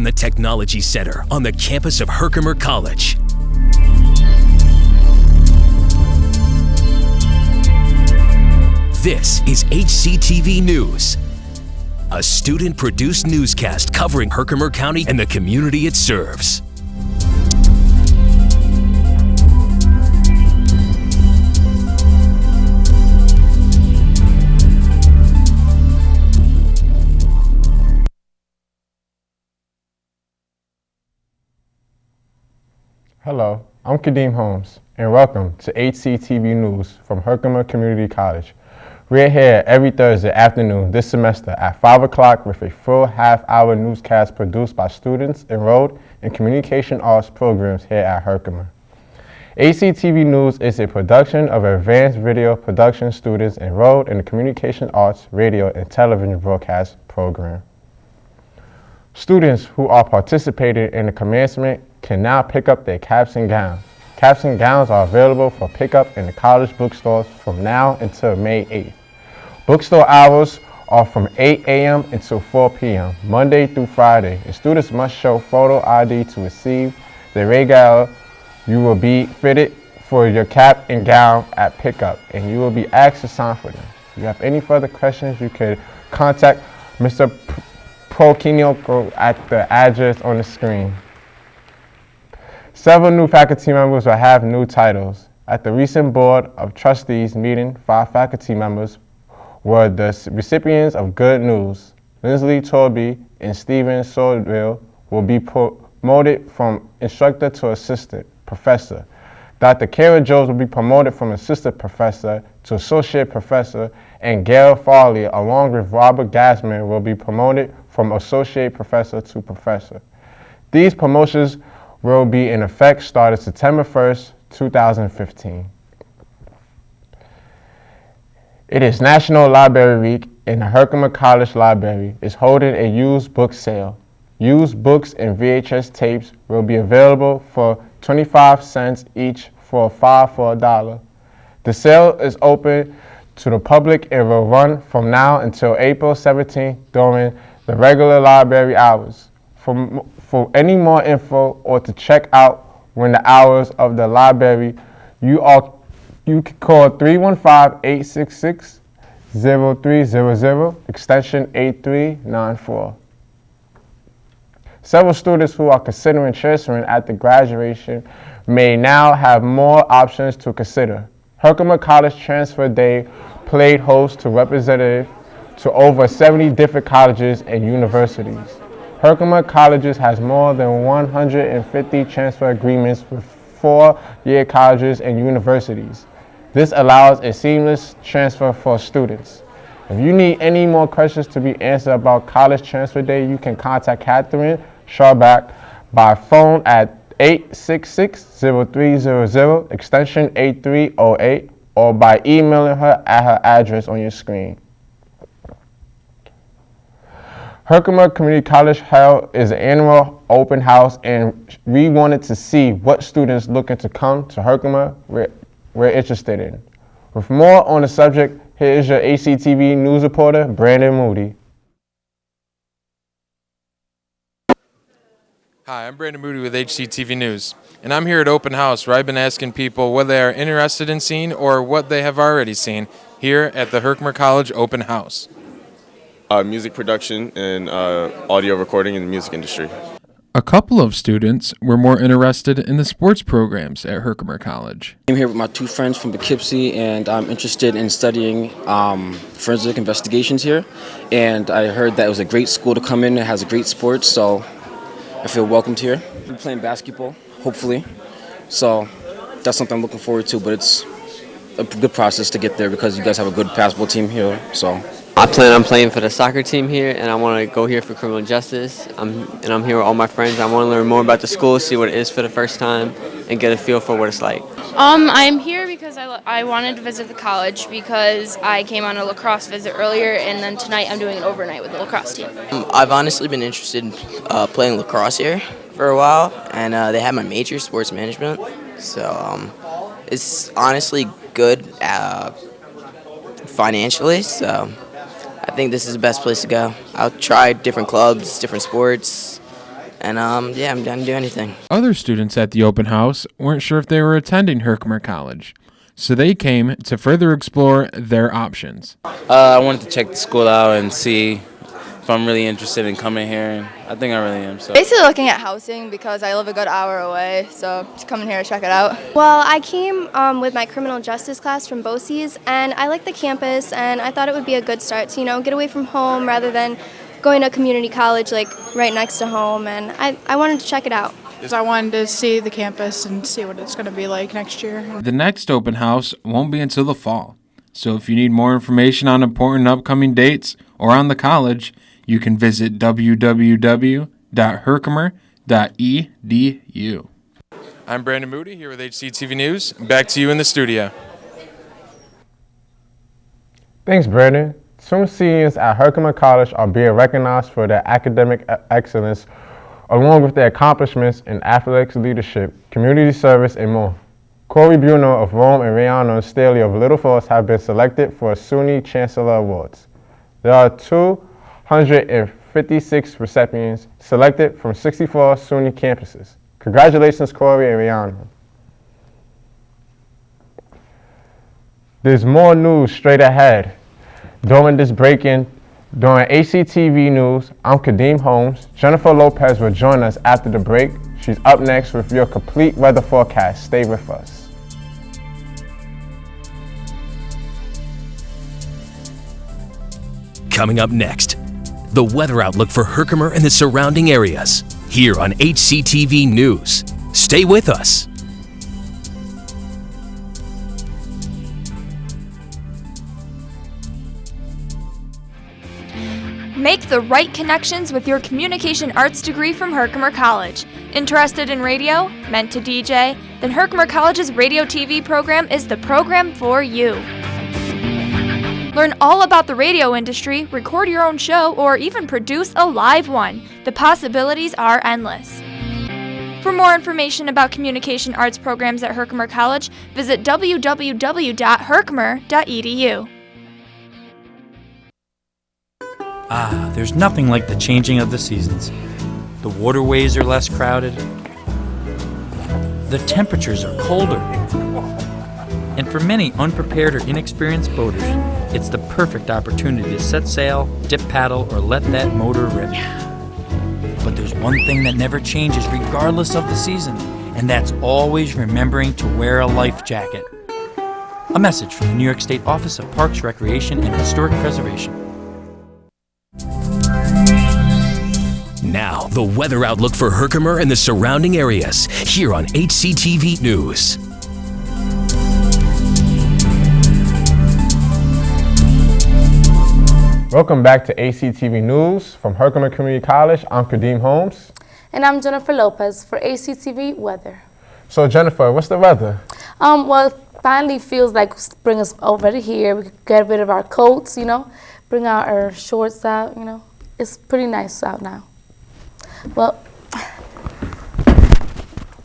the Technology Center on the campus of Herkimer College. This is HCTV News, a student-produced newscast covering Herkimer County and the community it serves. Hello, I'm Kadeem Holmes, and welcome to HCTV News from Herkimer Community College. We're here every Thursday afternoon this semester at 5 o'clock with a full half-hour newscast produced by students enrolled in communication arts programs here at Herkimer. HCTV News is a production of advanced video production students enrolled in the communication arts, radio, and television broadcast program. Students who are participating in the commencement can now pick up their caps and gowns. Caps and gowns are available for pickup in the college bookstores from now until May 8th. Bookstore hours are from 8 a.m. until 4 p.m., Monday through Friday, and students must show photo ID to receive the regale. You will be fitted for your cap and gown at pickup, and you will be asked to sign for them. If you have any further questions, you can contact Mr. Prokinoko at the address on the screen. Several new faculty members will have new titles. At the recent Board of Trustees meeting, 5 faculty members were the recipients of good news. Lindsley Torby and Stephen Swordville will be promoted from instructor to assistant professor. Dr. Karen Jones will be promoted from assistant professor to associate professor, and Gail Farley, along with Robert Gassman, will be promoted from associate professor to professor. These promotions will be in effect starting September 1st, 2015. It is National Library Week, and the Herkimer College Library is holding a used book sale. Used books and VHS tapes will be available for 25 cents each for 5 for $1. The sale is open to the public and will run from now until April 17th during the regular library hours. For any more info or to check out when the hours of the library, you can call 315-866-0300, extension 8394. Several students who are considering transferring at the graduation may now have more options to consider. Herkimer College Transfer Day played host to representatives to over 70 different colleges and universities. Herkimer Colleges has more than 150 transfer agreements with 4-year colleges and universities. This allows a seamless transfer for students. If you need any more questions to be answered about College Transfer Day, you can contact Catherine Scharbach by phone at 866-0300, extension 8308, or by emailing her at her address on your screen. Herkimer Community College held its annual open house, and we wanted to see what students looking to come to Herkimer were interested in. With more on the subject, here is your HCTV news reporter, Brandon Moody. Hi, I'm Brandon Moody with HCTV News, and I'm here at Open House where I've been asking people what they are interested in seeing or what they have already seen here at the Herkimer College Open House. Music production and audio recording in the music industry. A couple of students were more interested in the sports programs at Herkimer College. I'm here with my 2 friends from Poughkeepsie, and I'm interested in studying forensic investigations here. And I heard that it was a great school to come in. It has a great sports, so I feel welcomed here. I'm playing basketball, hopefully. So that's something I'm looking forward to, but it's a good process to get there because you guys have a good basketball team here, so. I plan on playing for the soccer team here, and I want to go here for criminal justice. I'm here with all my friends. I want to learn more about the school, see what it is for the first time, and get a feel for what it's like. I'm here because I wanted to visit the college because I came on a lacrosse visit earlier, and then tonight I'm doing an overnight with the lacrosse team. I've honestly been interested in playing lacrosse here for a while, and they have my major, sports management. So it's honestly good financially, so I think this is the best place to go. I'll try different clubs, different sports, And yeah, I'm down to do anything. Other students at the open house weren't sure if they were attending Herkimer College, so they came to further explore their options. I wanted to check the school out and see if I'm really interested in coming here, and I think I really am. So basically looking at housing because I live a good hour away, so just coming here to check it out. Well, I came with my criminal justice class from BOCES, and I like the campus, and I thought it would be a good start to, get away from home rather than going to community college like right next to home, and I wanted to check it out. I wanted to see the campus and see what it's going to be like next year. The next open house won't be until the fall, so if you need more information on important upcoming dates or on the college, you can visit www.herkimer.edu. I'm Brandon Moody here with HCTV News. Back to you in the studio. Thanks, Brandon. Some seniors at Herkimer College are being recognized for their academic excellence, along with their accomplishments in athletics leadership, community service, and more. Corey Bruno of Rome and Rihanna Staley of Little Falls have been selected for SUNY Chancellor Awards. There are 256 recipients selected from 64 SUNY campuses. Congratulations, Corey and Rihanna. There's more news straight ahead. During HCTV News, I'm Kadeem Holmes. Jennifer Lopez will join us after the break. She's up next with your complete weather forecast. Stay with us. Coming up next, the weather outlook for Herkimer and the surrounding areas, here on HCTV News. Stay with us. Make the right connections with your communication arts degree from Herkimer College. Interested in radio? Meant to DJ? Then Herkimer College's radio TV program is the program for you. Learn all about the radio industry, record your own show, or even produce a live one. The possibilities are endless. For more information about communication arts programs at Herkimer College, visit www.herkimer.edu. There's nothing like the changing of the seasons. The waterways are less crowded. The temperatures are colder. And for many unprepared or inexperienced boaters, it's the perfect opportunity to set sail, dip paddle, or let that motor rip. But there's one thing that never changes regardless of the season, and that's always remembering to wear a life jacket. A message from the New York State Office of Parks, Recreation, and Historic Preservation. Now, the weather outlook for Herkimer and the surrounding areas, here on HCTV News. Welcome back to HCTV News from Herkimer Community College. I'm Kadeem Holmes. And I'm Jennifer Lopez for HCTV Weather. So Jennifer, what's the weather? Well, it finally feels like spring is over here. We could get rid of our coats, bring out our shorts out, It's pretty nice out now. Well,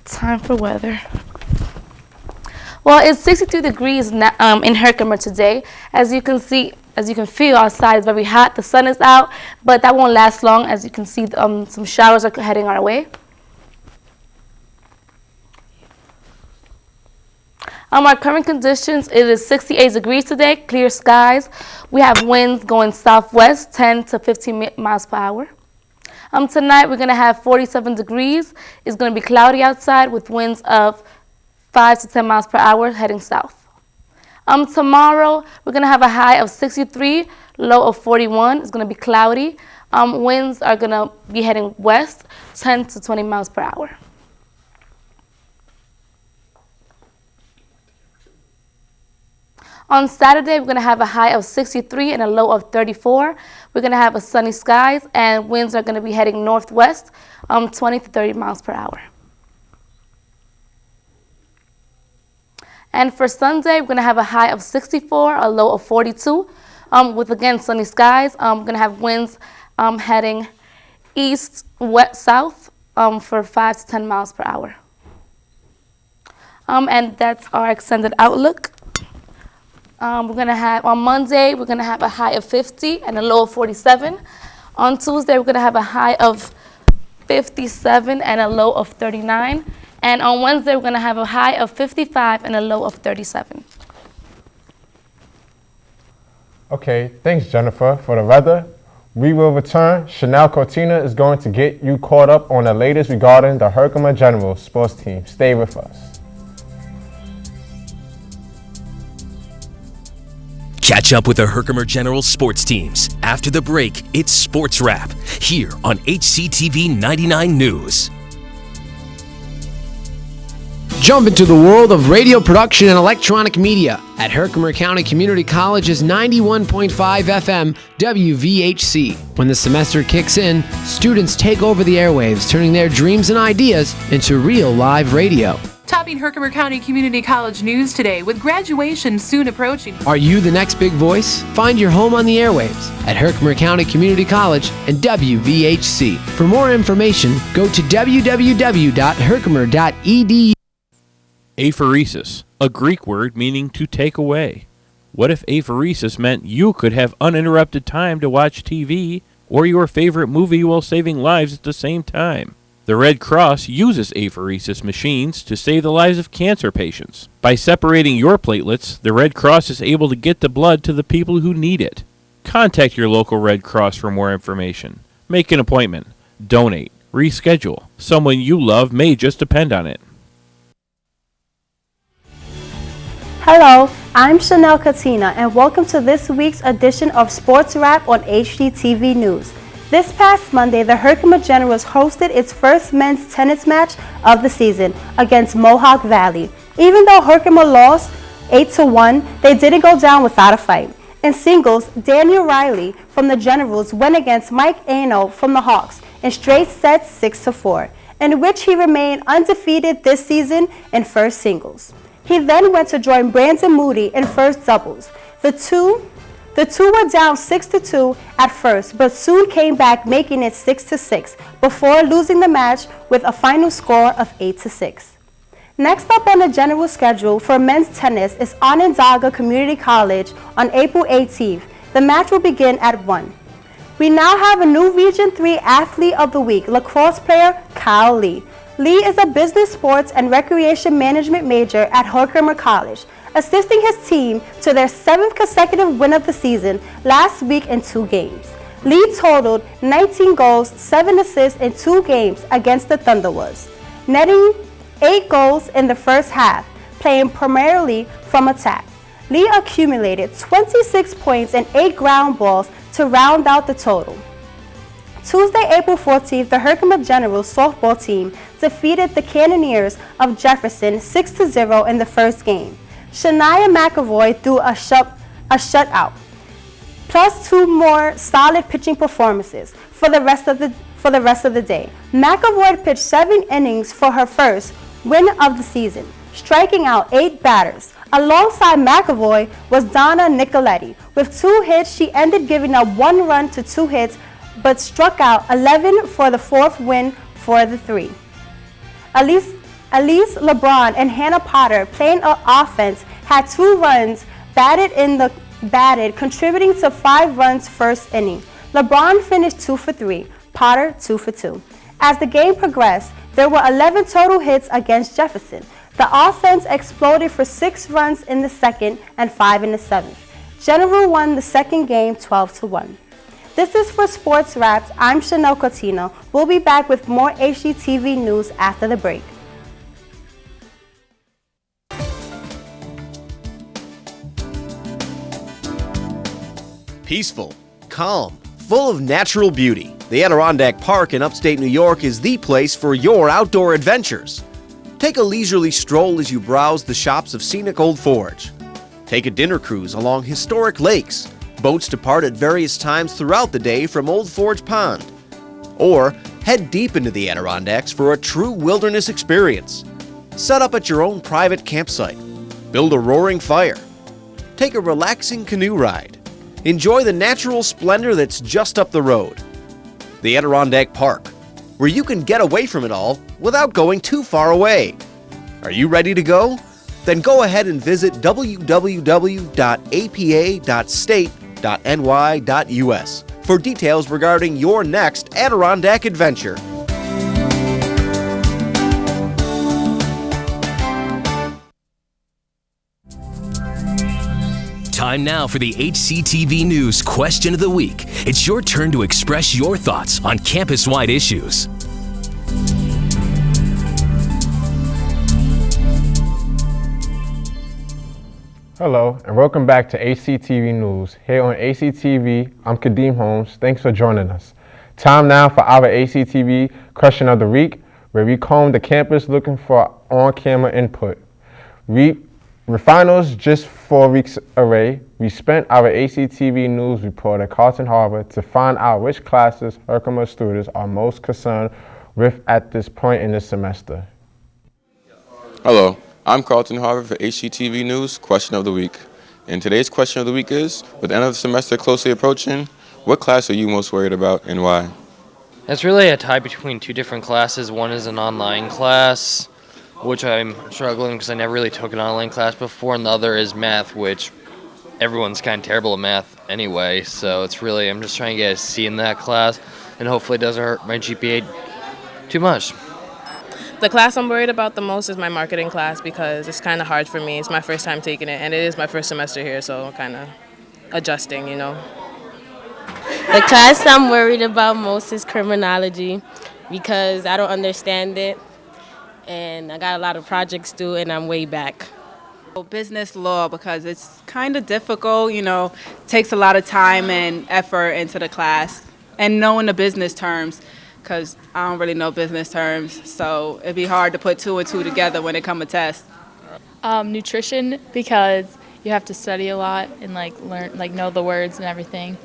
time for weather. Well, it's 62 degrees in Herkimer today. As you can feel outside, it's very hot. The sun is out, but that won't last long. As you can see, some showers are heading our way. Our current conditions, it is 68 degrees today, clear skies. We have winds going southwest, 10 to 15 miles per hour. Tonight, we're going to have 47 degrees. It's going to be cloudy outside with winds of 5 to 10 miles per hour heading south. Tomorrow, we're going to have a high of 63, low of 41. It's going to be cloudy. Winds are going to be heading west, 10 to 20 miles per hour. On Saturday, we're going to have a high of 63 and a low of 34. We're going to have a sunny skies, and winds are going to be heading northwest, 20 to 30 miles per hour. And for Sunday, we're going to have a high of 64, a low of 42, with, again, sunny skies. We're going to have winds heading east, west, south for 5 to 10 miles per hour. And that's our extended outlook. We're going to have, on Monday, we're going to have a high of 50 and a low of 47. On Tuesday, we're going to have a high of 57 and a low of 39. And on Wednesday, we're going to have a high of 55 and a low of 37. Okay, thanks, Jennifer. For the weather, we will return. Chanel Cortina is going to get you caught up on the latest regarding the Herkimer General sports team. Stay with us. Catch up with the Herkimer General sports teams. After the break, it's Sports Wrap here on HCTV 99 News. Jump into the world of radio production and electronic media at Herkimer County Community College's 91.5 FM WVHC. When the semester kicks in, students take over the airwaves, turning their dreams and ideas into real live radio. Topping Herkimer County Community College news today with graduation soon approaching. Are you the next big voice? Find your home on the airwaves at Herkimer County Community College and WVHC. For more information, go to www.herkimer.edu. Aphoresis, a Greek word meaning to take away. What if aphoresis meant you could have uninterrupted time to watch TV or your favorite movie while saving lives at the same time? The Red Cross uses aphoresis machines to save the lives of cancer patients. By separating your platelets, the Red Cross is able to get the blood to the people who need it. Contact your local Red Cross for more information. Make an appointment. Donate. Reschedule. Someone you love may just depend on it. Hello, I'm Chanel Katina, and welcome to this week's edition of Sports Wrap on HCTV News. This past Monday, the Herkimer Generals hosted its first men's tennis match of the season against Mohawk Valley. Even though Herkimer lost 8-1, they didn't go down without a fight. In singles, Daniel Riley from the Generals went against Mike Ano from the Hawks in straight sets 6-4, in which he remained undefeated this season in first singles. He then went to join Brandon Moody in first doubles. The two were down 6-2 at first, but soon came back, making it 6-6 before losing the match with a final score of 8-6. Next up on the general schedule for men's tennis is Onondaga Community College on April 18th. The match will begin at 1. We now have a new Region 3 Athlete of the Week, lacrosse player Kyle Lee. Lee is a business, sports, and recreation management major at Herkimer College, assisting his team to their 7th consecutive win of the season last week in 2 games. Lee totaled 19 goals, 7 assists in 2 games against the Thunderwoods, netting 8 goals in the first half, playing primarily from attack. Lee accumulated 26 points and 8 ground balls to round out the total. Tuesday, April 14th, the Herkimer Generals softball team defeated the Cannoneers of Jefferson 6-0 in the first game. Shania McAvoy threw a shutout, plus 2 more solid pitching performances for the rest of the day. McAvoy pitched 7 innings for her first win of the season, striking out 8 batters. Alongside McAvoy was Donna Nicoletti. With 2 hits, she ended giving up 1 run to 2 hits, but struck out 11 for the 4th win for the 3. Elise LeBron and Hannah Potter, playing offense, had 2 runs batted, contributing to 5 runs first inning. LeBron finished 2 for 3, Potter 2 for 2. As the game progressed, there were 11 total hits against Jefferson. The offense exploded for 6 runs in the 2nd and 5 in the 7th. General won the 2nd game 12-1. This is for Sports Wraps. I'm Chanel Coutinho. We'll be back with more HCTV news after the break. Peaceful, calm, full of natural beauty, the Adirondack Park in upstate New York is the place for your outdoor adventures. Take a leisurely stroll as you browse the shops of scenic Old Forge. Take a dinner cruise along historic lakes. Boats depart at various times throughout the day from Old Forge Pond. Or head deep into the Adirondacks for a true wilderness experience. Set up at your own private campsite. Build a roaring fire. Take a relaxing canoe ride. Enjoy the natural splendor that's just up the road. The Adirondack Park, where you can get away from it all without going too far away. Are you ready to go? Then go ahead and visit www.apa.state.ny.us for details regarding your next Adirondack adventure. Time now for the HCTV News Question of the Week. It's your turn to express your thoughts on campus-wide issues. Hello, and welcome back to HCTV News. Here on HCTV, I'm Kadeem Holmes. Thanks for joining us. Time now for our HCTV Question of the Week, where we comb the campus looking for on-camera input. With finals just 4 weeks away, we spent our HCTV News reporter, Carlton Harvard, to find out which classes Herkimer students are most concerned with at this point in the semester. Hello, I'm Carlton Harvard for HCTV News Question of the Week. And today's question of the week is, with the end of the semester closely approaching, what class are you most worried about and why? It's really a tie between two different classes. One is an online class, which I'm struggling because I never really took an online class before, and the other is math, which everyone's kind of terrible at math anyway, so I'm just trying to get a C in that class, and hopefully it doesn't hurt my GPA too much. The class I'm worried about the most is my marketing class because it's kind of hard for me. It's my first time taking it, and it is my first semester here, so I'm kind of adjusting, you know. The class I'm worried about most is criminology because I don't understand it. And I got a lot of projects due, and I'm way back. Business law, because it's kind of difficult, takes a lot of time and effort into the class. And knowing the business terms, because I don't really know business terms, so it'd be hard to put 2 and 2 together when it comes to tests. Nutrition, because you have to study a lot and learn, know the words and everything.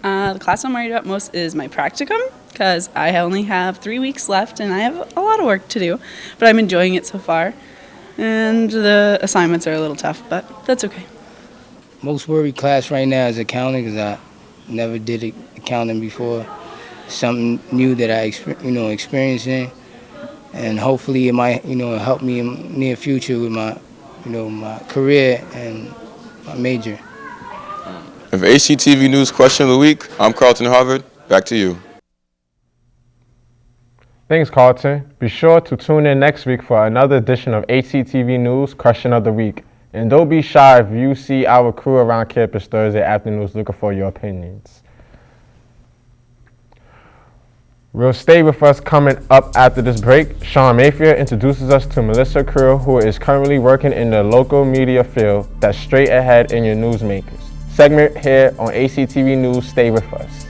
The class I'm worried about most is my practicum, because I only have 3 weeks left and I have a lot of work to do, but I'm enjoying it so far. And the assignments are a little tough, but that's okay. Most worried class right now is accounting, because I never did accounting before. Something new that I experiencing, and hopefully it might help me in the near future with my my career and my major. And for HCTV News Question of the Week, I'm Carlton Harvard. Back to you. Thanks, Carlton. Be sure to tune in next week for another edition of HCTV News Question of the Week. And don't be shy if you see our crew around campus Thursday afternoons looking for your opinions. We'll stay with us coming up after this break. Sean Mayfield introduces us to Melissa Creel, who is currently working in the local media field. That's straight ahead in your newsmakers. Segment here on HCTV News. Stay with us.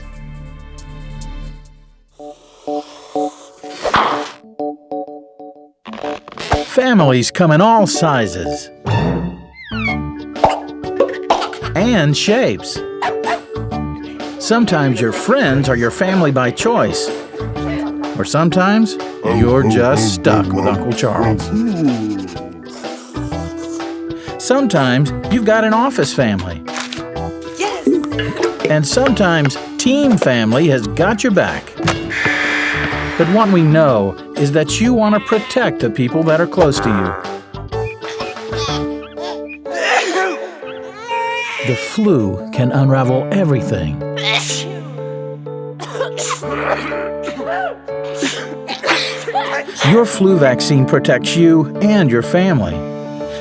Families come in all sizes and shapes. Sometimes your friends are your family by choice, or sometimes you're just stuck with Uncle Charles. Sometimes you've got an office family. Yes! And sometimes Team Family has got your back. But what we know is that you want to protect the people that are close to you. The flu can unravel everything. Your flu vaccine protects you and your family.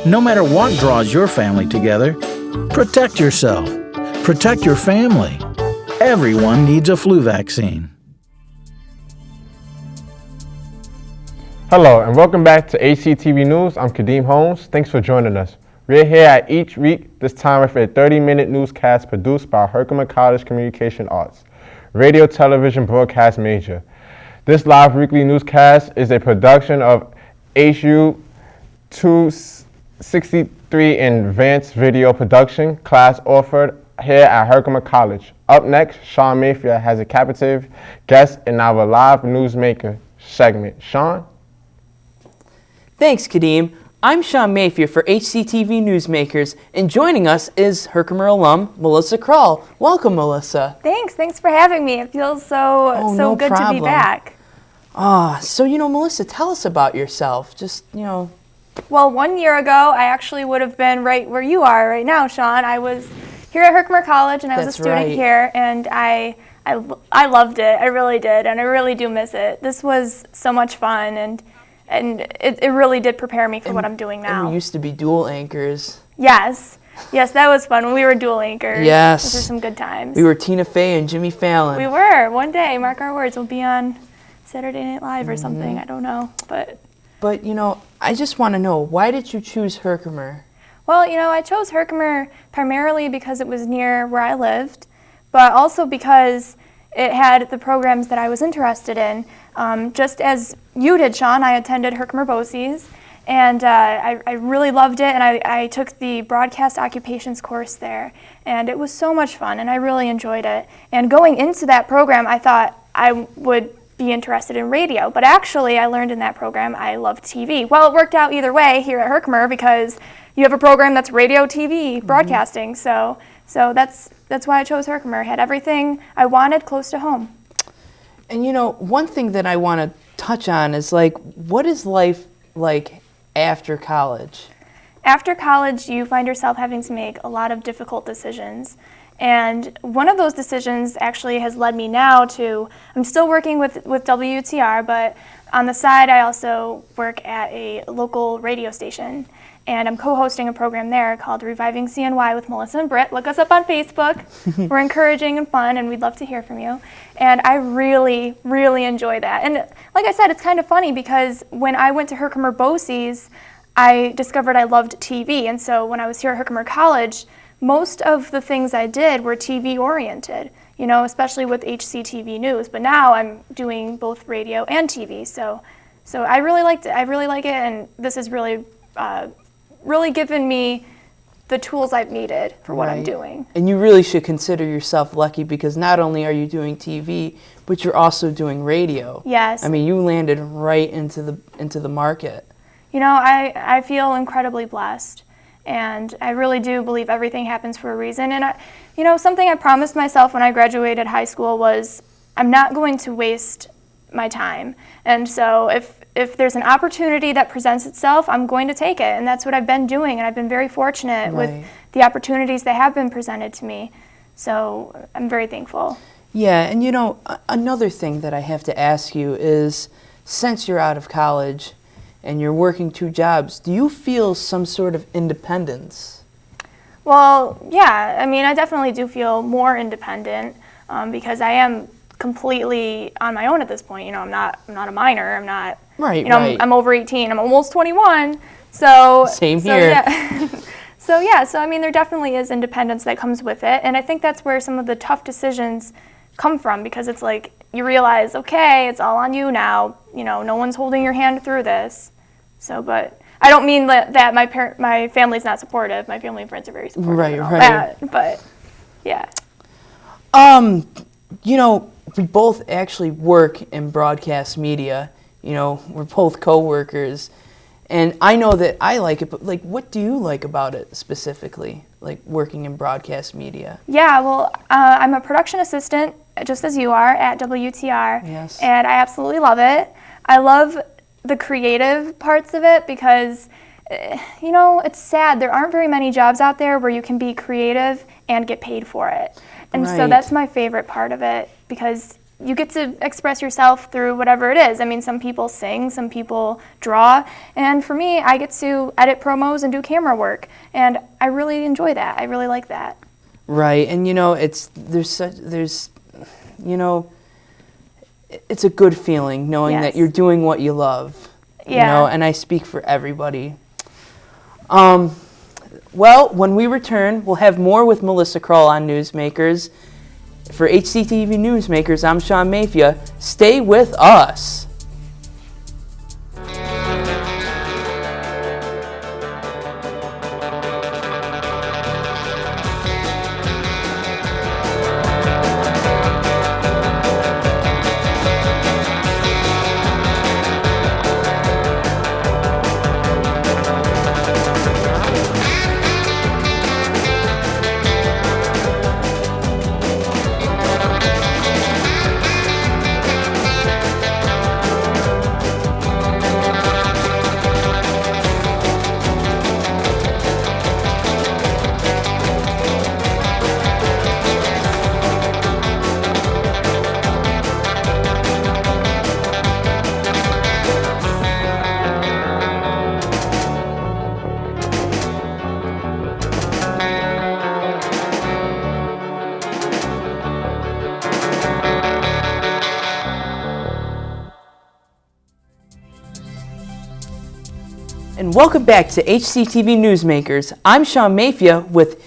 No matter what draws your family together, protect yourself. Protect your family. Everyone needs a flu vaccine. Hello, and welcome back to HCTV News. I'm Kadeem Holmes. Thanks for joining us. We're here at each week, this time with a 30-minute newscast produced by Herkimer College Communication Arts, radio, television, broadcast major. This live weekly newscast is a production of HU 263 in advanced video production class offered here at Herkimer College. Up next, Sean Mayfield has a captive guest in our live newsmaker segment. Sean? Thanks, Kadeem. I'm Sean Mayfield for HCTV Newsmakers, and joining us is Herkimer alum Melissa Krull. Welcome, Melissa. Thanks for having me. It feels so good to be back. So Melissa, tell us about yourself. Well, 1 year ago, I actually would have been right where you are right now, Sean. I was here at Herkimer College, and I was a student here, and I loved it. I really did, and I really do miss it. This was so much fun, and it really did prepare me for what I'm doing now. And we used to be dual anchors. Yes. Yes, that was fun when we were dual anchors. Yes. Those were some good times. We were Tina Fey and Jimmy Fallon. We were. One day, mark our words, we'll be on Saturday Night Live or something. I don't know. But, you know, I just want to know, why did you choose Herkimer? Well, you know, I chose Herkimer primarily because it was near where I lived, but also because it had the programs that I was interested in. Just as you did, Sean, I attended Herkimer BOCES, and I really loved it, and I took the broadcast occupations course there, and it was so much fun, and I really enjoyed it. And going into that program, I thought I would be interested in radio, but actually I learned in that program I loved TV. Well, it worked out either way here at Herkimer because you have a program that's radio, TV, broadcasting, so that's why I chose Herkimer. It had everything I wanted close to home. And you know, one thing that I want to touch on is like, what is life like after college? After college, you find yourself having to make a lot of difficult decisions. And one of those decisions actually has led me now to, I'm still working with WTR, but on the side I also work at a local radio station. And I'm co-hosting a program there called Reviving CNY with Melissa and Britt. Look us up on Facebook. We're encouraging and fun, and we'd love to hear from you. And I really, really enjoy that. And like I said, it's kind of funny because when I went to Herkimer BOCES, I discovered I loved TV. And so when I was here at Herkimer College, most of the things I did were TV oriented, you know, especially with HCTV News. But now I'm doing both radio and TV. So I really liked it. I really like it, and this is really given me the tools I've needed for what I'm doing. And you really should consider yourself lucky because not only are you doing TV, but you're also doing radio. Yes. I mean, you landed right into the market. You know, I feel incredibly blessed, and I really do believe everything happens for a reason. And you know, something I promised myself when I graduated high school was I'm not going to waste my time. And so if there's an opportunity that presents itself, I'm going to take it. And that's what I've been doing. And I've been very fortunate with the opportunities that have been presented to me. So I'm very thankful. Yeah, and you know, another thing that I have to ask you is, since you're out of college and you're working 2 jobs, do you feel some sort of independence? Well, yeah. I mean, I definitely do feel more independent because I am completely on my own at this point. You know, I'm not a minor. I'm not. Right. You know, I'm over 18. I'm almost 21. So same here. Yeah. So I mean, there definitely is independence that comes with it, and I think that's where some of the tough decisions come from, because it's like you realize, okay, it's all on you now. You know, no one's holding your hand through this. So, but I don't mean that my family's not supportive. My family and friends are very supportive. Right. But yeah. You know, we both actually work in broadcast media. You know, we're both co-workers. And I know that I like it, but like, what do you like about it specifically, like working in broadcast media? Yeah, well, I'm a production assistant, just as you are, at WTR. Yes. And I absolutely love it. I love the creative parts of it because, you know, it's sad. There aren't very many jobs out there where you can be creative and get paid for it. And so that's my favorite part of it, because you get to express yourself through whatever it is. I mean, some people sing, some people draw, and for me, I get to edit promos and do camera work, and I really enjoy that. I really like that. Right, and you know, it's you know, it's a good feeling knowing that you're doing what you love. Yeah. You know, and I speak for everybody. Well, when we return, we'll have more with Melissa Krull on Newsmakers. For HCTV Newsmakers, I'm Sean Mayfield. Stay with us. and welcome back to HCTV Newsmakers. I'm Sean Mafia with,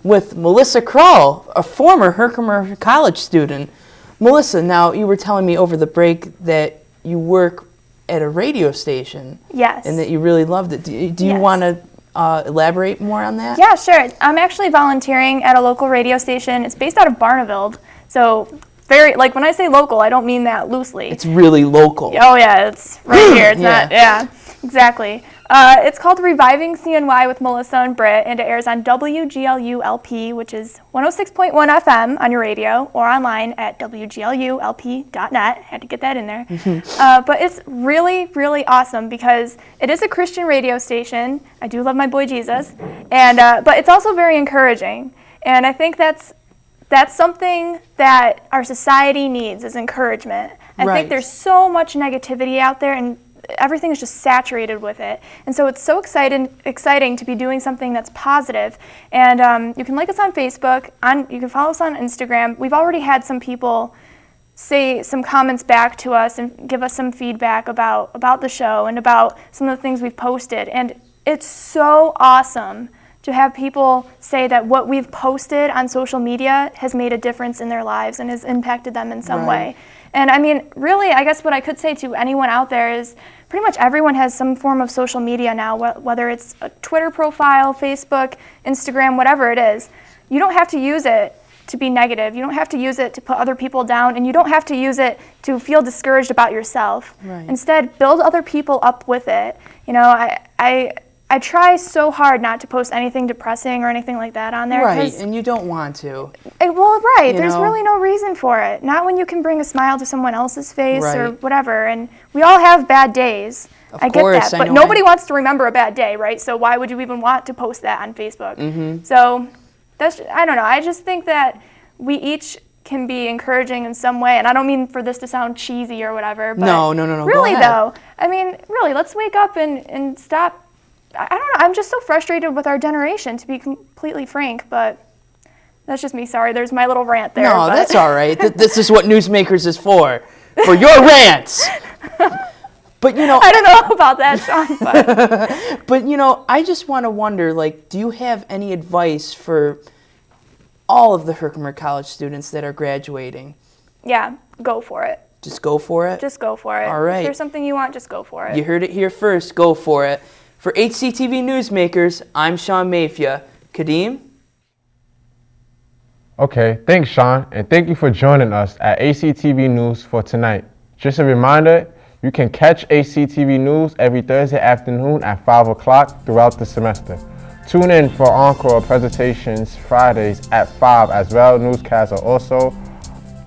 with Melissa Kroll, a former Herkimer College student. Melissa, now you were telling me over the break that you work at a radio station. Yes. And that you really loved it. Do you want to elaborate more on that? Yeah, sure. I'm actually volunteering at a local radio station. It's based out of Barneveld. So very, like when I say local, I don't mean that loosely. It's really local. Oh yeah, it's right here. It's not, yeah, exactly. It's called Reviving CNY with Melissa and Britt, and it airs on WGLU-LP, which is 106.1 FM on your radio, or online at WGLULP.net. Had to get that in there. But it's really, really awesome because it is a Christian radio station. I do love my boy Jesus, and but it's also very encouraging. And I think that's something that our society needs, is encouragement. I think there's so much negativity out there, and everything is just saturated with it. And so it's so exciting to be doing something that's positive. And you can like us on Facebook, you can follow us on Instagram. We've already had some people say some comments back to us and give us some feedback about the show and about some of the things we've posted. And it's so awesome to have people say that what we've posted on social media has made a difference in their lives and has impacted them in some way. And I mean, really, I guess what I could say to anyone out there is pretty much everyone has some form of social media now, whether it's a Twitter profile, Facebook, Instagram, whatever it is. You don't have to use it to be negative. You don't have to use it to put other people down, and you don't have to use it to feel discouraged about yourself. Instead, build other people up with it. You know, I try so hard not to post anything depressing or anything like that on there. Right, and you don't want to. There's really no reason for it. Not when you can bring a smile to someone else's face or whatever. And we all have bad days. I get that, but nobody wants to remember a bad day, right? So why would you even want to post that on Facebook? So I don't know. I just think that we each can be encouraging in some way, and I don't mean for this to sound cheesy or whatever. But no. Really though, I mean, really, let's wake up and stop. I don't know, I'm just so frustrated with our generation, to be completely frank, but that's just me. Sorry, there's my little rant there. No, that's all right. This is what Newsmakers is for your rants. But, you know... I don't know about that, Sean, but... But, you know, I just want to wonder, like, do you have any advice for all of the Herkimer College students that are graduating? Yeah, go for it. Just go for it? Just go for it. All right. If there's something you want, just go for it. You heard it here first. Go for it. For HCTV Newsmakers, I'm Sean Mafia. Kadeem? Okay, thanks, Sean, and thank you for joining us at HCTV News for tonight. Just a reminder, you can catch HCTV News every Thursday afternoon at 5 o'clock throughout the semester. Tune in for encore presentations Fridays at 5 as well. Newscasts are also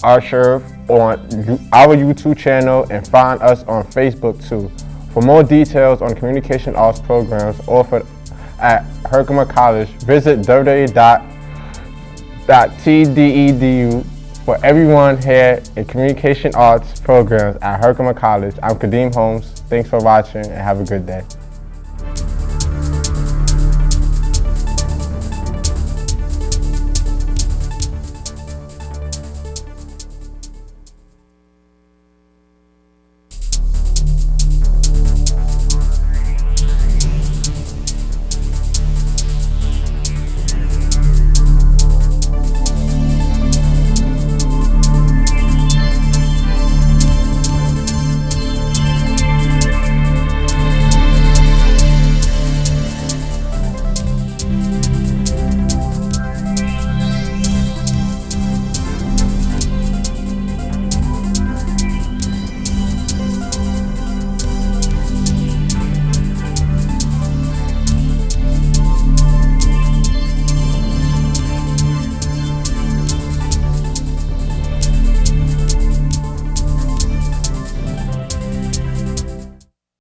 archived on our YouTube channel, and find us on Facebook too. For more details on communication arts programs offered at Herkimer College, visit www.tdedu. For everyone here in communication arts programs at Herkimer College, I'm Kadeem Holmes. Thanks for watching and have a good day.